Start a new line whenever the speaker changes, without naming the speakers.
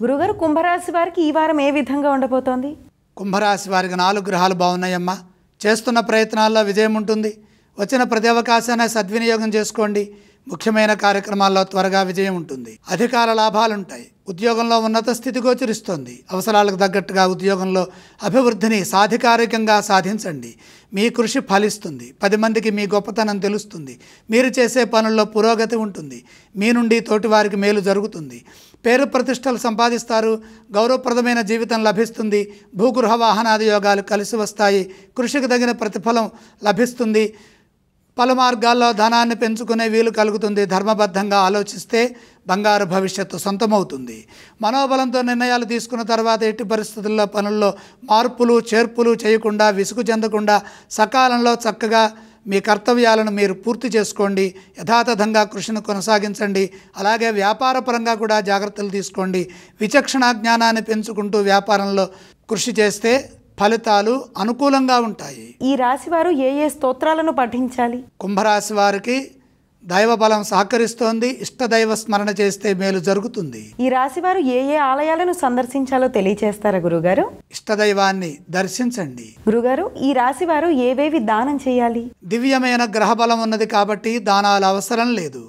గురుగారు, కుంభరాశి వారికి ఈ వారం ఏ విధంగా ఉండబోతోంది?
కుంభరాశి వారికి 4 గ్రహాలు బాగున్నాయమ్మా. చేస్తున్న ప్రయత్నాల్లో విజయం ఉంటుంది. వచ్చిన ప్రతి అవకాశాన్ని సద్వినియోగం చేసుకోండి. ముఖ్యమైన కార్యక్రమాల్లో త్వరగా విజయం ఉంటుంది. అధికార లాభాలుంటాయి. ఉద్యోగంలో ఉన్నత స్థితి గోచరిస్తోంది. అవసరాలకు తగ్గట్టుగా ఉద్యోగంలో అభివృద్ధిని సాధికారికంగా సాధించండి. మీ కృషి ఫలిస్తుంది. 10 మందికి మీ గొప్పతనం తెలుస్తుంది. మీరు చేసే పనుల్లో పురోగతి ఉంటుంది. మీ నుండి తోటివారికి మేలు జరుగుతుంది. పేరు ప్రతిష్టలు సంపాదిస్తారు. గౌరవప్రదమైన జీవితం లభిస్తుంది. భూగృహ వాహనాది యోగాలు కలిసి వస్తాయి. కృషికి తగిన ప్రతిఫలం లభిస్తుంది. పలు మార్గాల్లో ధనాన్ని పెంచుకునే వీలు కలుగుతుంది. ధర్మబద్ధంగా ఆలోచిస్తే బంగారు భవిష్యత్తు సొంతమవుతుంది. మనోబలంతో నిర్ణయాలు తీసుకున్న తర్వాత ఎట్టి పరిస్థితుల్లో పనుల్లో మార్పులు చేర్పులు చేయకుండా, విసుగు చెందకుండా సకాలంలో చక్కగా మీ కర్తవ్యాలను మీరు పూర్తి చేసుకోండి. యథాతథంగా కృషిని కొనసాగించండి. అలాగే వ్యాపారపరంగా కూడా జాగ్రత్తలు తీసుకోండి. విచక్షణ జ్ఞానాన్ని పెంచుకుంటూ వ్యాపారంలో కృషి చేస్తే ఫలితాలు అనుకూలంగా ఉంటాయి.
ఈ రాశి వారు ఏ ఏ స్తోత్రాలను పఠించాలి?
కుంభరాశి వారికి దైవ బలం సహకరిస్తోంది. ఇష్టదైవ స్మరణ చేస్తే మేలు జరుగుతుంది.
ఈ రాశి వారు ఏ ఏ ఆలయాలను సందర్శించాలో తెలియచేస్తారా గురుగారు?
ఇష్టదైవాన్ని దర్శించండి.
గురుగారు, ఈ రాశి వారు ఏవేవి దానం చేయాలి?
దివ్యమైన గ్రహ బలం ఉన్నది కాబట్టి దానాలు అవసరం లేదు.